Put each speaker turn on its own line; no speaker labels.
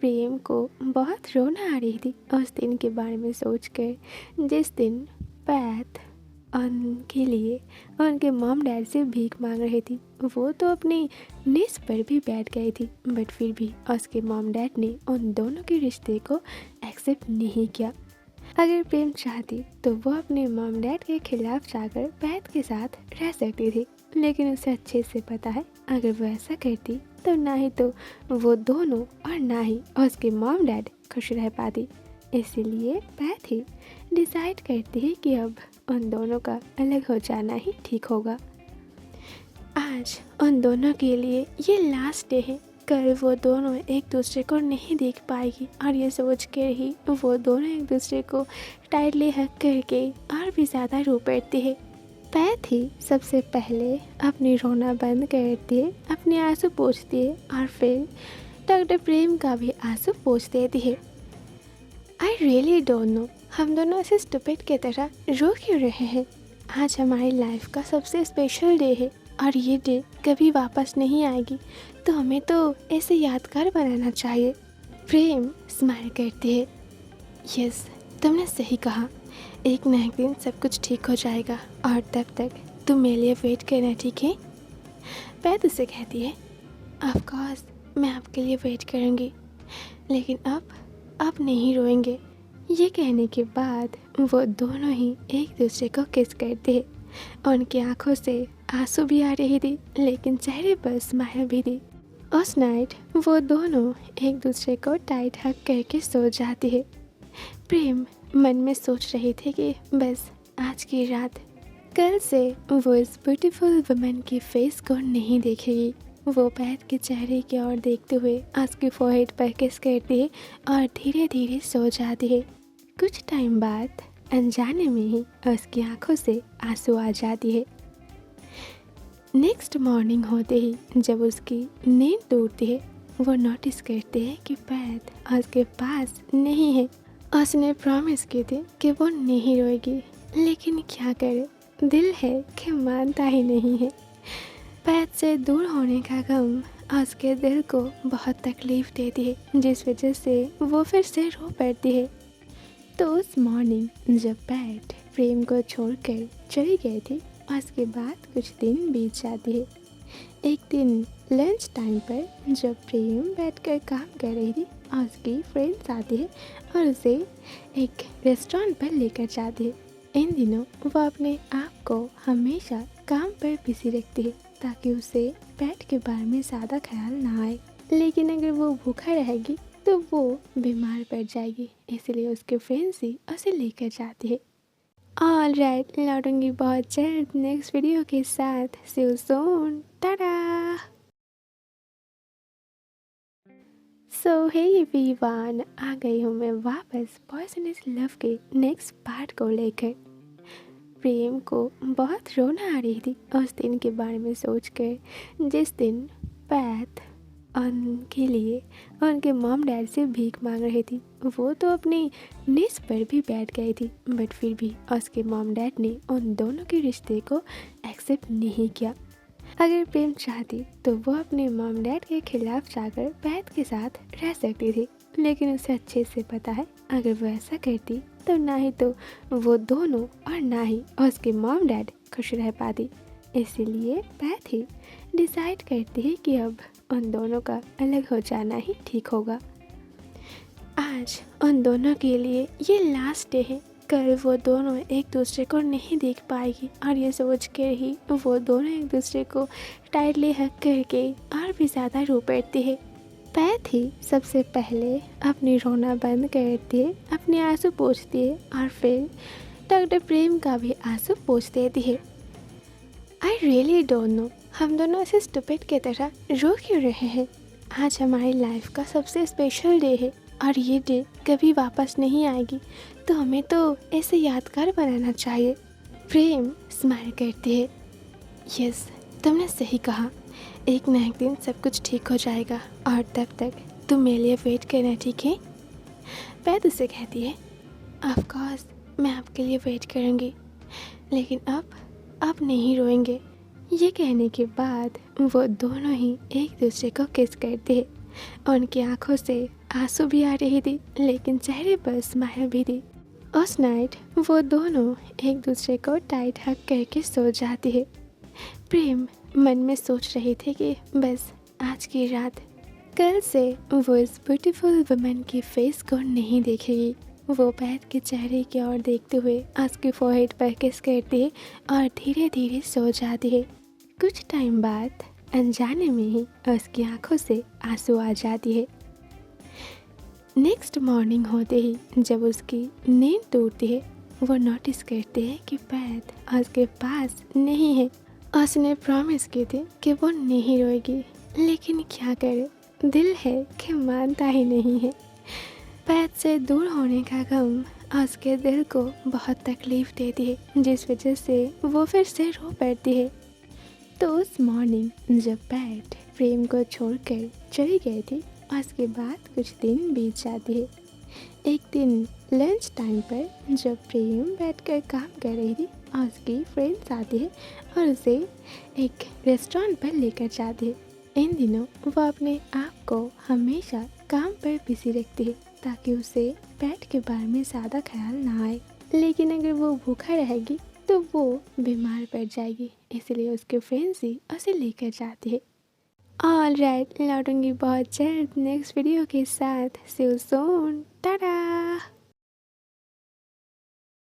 प्रेम को बहुत रोना आ रही थी उस दिन के बारे में सोचकर, जिस दिन पैथ उनके लिए उनके मॉम डैड से भीख मांग रही थी। वो तो अपनी निस पर भी बैठ गई थी, बट फिर भी उसके मॉम डैड ने उन दोनों के रिश्ते को एक्सेप्ट नहीं किया। अगर प्रेम चाहती तो वो अपने मॉम डैड के खिलाफ जाकर पैथ के साथ रह सकती थी, लेकिन उसे अच्छे से पता है अगर वो ऐसा करती तो ना ही तो वो दोनों और ना ही उसके मॉम डैड खुश रह पाती। इसीलिए पैथ ही डिसाइड करती है कि अब उन दोनों का अलग हो जाना ही ठीक होगा। आज उन दोनों के लिए ये लास्ट डे है। कल वो दोनों एक दूसरे को नहीं देख पाएगी और ये सोच कर ही वो दोनों एक दूसरे को टाइटली हग करके और भी ज़्यादा रो पड़ती है। पैथ ही सबसे पहले अपनी रोना बंद करती है, अपने आंसू पोंछती है और फिर डॉक्टर प्रेम का भी आंसू पोंछ देती है। आई रियली डोंट नो हम दोनों ऐसे स्टूपिड की तरह रो क्यों रहे हैं। आज हमारी लाइफ का सबसे स्पेशल डे है और ये डे कभी वापस नहीं आएगी, तो हमें तो ऐसे यादगार बनाना चाहिए। प्रेम स्माइल करती है। यस, तुमने सही कहा, एक ना एक दिन सब कुछ ठीक हो जाएगा और तब तक तुम मेरे लिए वेट करना, ठीक है। पैथ उसे कहती है, ऑफ कोर्स मैं आपके लिए वेट करूँगी, लेकिन अब नहीं रोएंगे। ये कहने के बाद वो दोनों ही एक दूसरे को किस करते हैं। उनकी आंखों से आंसू भी आ रही थी, लेकिन चेहरे पर स्माइल भी थी। उस नाइट वो दोनों एक दूसरे को टाइट हग करके सो जाती है। प्रेम मन में सोच रही थी कि बस आज की रात, कल से वो इस ब्यूटीफुल वुमन की फेस को नहीं देखेगी। वो पैथ के चेहरे की ओर देखते हुए उसकी फोरहेड पर किस करती है और धीरे धीरे सो जाती है। कुछ टाइम बाद अनजाने में ही उसकी आंखों से आंसू आ जाती है। नेक्स्ट मॉर्निंग होते ही जब उसकी नींद टूटती है, वो नोटिस करते हैं कि पैथ उसके पास नहीं है। उसने प्रॉमिस की थी कि वो नहीं रोएगी, लेकिन क्या करे, दिल है कि मानता ही नहीं है। पैथ से दूर होने का गम उसके दिल को बहुत तकलीफ देती है, जिस वजह से वो फिर से रो पड़ती है। तो उस मॉर्निंग जब पैथ प्रेम को छोड़कर चली गई थी, उसके बाद कुछ दिन बीत जाती है। एक दिन लंच टाइम पर जब प्रेम बैठकर काम कर रही थी, उसकी फ्रेंड्स आती है और उसे एक रेस्टोरेंट पर लेकर जाती है। इन दिनों वो अपने आप को हमेशा काम पर बिजी रखती है ताकि उसे पेट के बारे में ज़्यादा ख्याल ना आए, लेकिन अगर वो भूखा रहेगी तो वो बीमार पड़ जाएगी, इसलिए उसके फ्रेंड्स ही उसे लेकर जाती है। ऑल राइट, लौटूंगी बहुत जल्द नेक्स्ट वीडियो के साथ। See you soon, tata. So hey everyone, आ गई हूँ मैं वापस बॉयज इन लव के नेक्स्ट पार्ट को लेकर। प्रेम को बहुत रोना आ रही थी उस दिन के बारे में सोचकर, जिस दिन पैथ उनके लिए उनके मॉम डैड से भीख मांग रही थी। वो तो अपनी निस पर भी बैठ गई थी, बट फिर भी उसके मॉम डैड ने उन दोनों के रिश्ते को एक्सेप्ट नहीं किया। अगर प्रेम चाहती तो वो अपने मॉम डैड के खिलाफ जाकर पैथ के साथ रह सकती थी, लेकिन उसे अच्छे से पता है अगर वो ऐसा करती तो ना ही तो वो दोनों और ना ही उसके मॉम डैड खुश रह पाती। इसीलिए पैथ ही डिसाइड करती है कि अब उन दोनों का अलग हो जाना ही ठीक होगा। आज उन दोनों के लिए ये लास्ट डे है। कल वो दोनों एक दूसरे को नहीं देख पाएगी और ये सोच कर ही वो दोनों एक दूसरे को टाइटली हग करके और भी ज़्यादा रो पड़ती है। पैथ ही सबसे पहले अपनी रोना बंद करती है, अपने आंसू पोंछती है और फिर डॉक्टर प्रेम का भी आंसू पोंछ देती है। आई रियली डोंट नो हम दोनों ऐसे स्टूपिड की तरह रो क्यों रहे हैं। आज हमारी लाइफ का सबसे स्पेशल डे है और ये डे कभी वापस नहीं आएगी, तो हमें तो ऐसे यादगार बनाना चाहिए। प्रेम स्माइल करती है। यस, तुमने सही कहा, एक ना एक दिन सब कुछ ठीक हो जाएगा और तब तक तुम मेरे लिए वेट करना, ठीक है। पैथ उसे कहती है, ऑफ कोर्स मैं आपके लिए वेट करूँगी, लेकिन अब नहीं रोएंगे। ये कहने के बाद वो दोनों ही एक दूसरे को किस करते हैं। उनकी आंखों से आंसू भी आ रही थी लेकिन चेहरे पर स्माइल भी थी। उस नाइट वो दोनों एक दूसरे को टाइट हग करके सो जाती है। प्रेम मन में सोच रही थी कि बस आज की रात, कल से वो इस ब्यूटीफुल वुमन की फेस को नहीं देखेगी। वो पैर के चेहरे की ओर देखते हुए उसके फोरहेड पर किस करती है और धीरे धीरे सो जाती है। कुछ टाइम बाद अनजाने में ही उसकी आंखों से आंसू आ जाती है। नेक्स्ट मॉर्निंग होते ही जब उसकी नींद टूटती है, वो नोटिस करती है कि पैद उसके पास नहीं है। उसने प्रॉमिस की थी कि वो नहीं रोएगी, लेकिन क्या करे, दिल है कि मानता ही नहीं है। पैद से दूर होने का गम उसके दिल को बहुत तकलीफ देती है, जिस वजह से वो फिर से रो पड़ती है। तो उस मॉर्निंग जब पैट प्रेम को छोड़कर चली गई थी, उसके बाद कुछ दिन बीत जाती है। एक दिन लंच टाइम पर जब प्रेम बैठकर काम कर रही थी, उसकी फ्रेंड्स आती है और उसे एक रेस्टोरेंट पर लेकर जाती है। इन दिनों वो अपने आप को हमेशा काम पर बिजी रखती है ताकि उसे पेट के बारे में ज़्यादा ख्याल ना आए। लेकिन अगर वो भूखा रहेगी तो वो बीमार पड़ जाएगी, इसलिए उसके फ्रेंड्स ही उसे लेकर जाती है। ऑल राइट, लौटूंगी बहुत जल्द नेक्स्ट वीडियो के साथ। See you soon, Tata.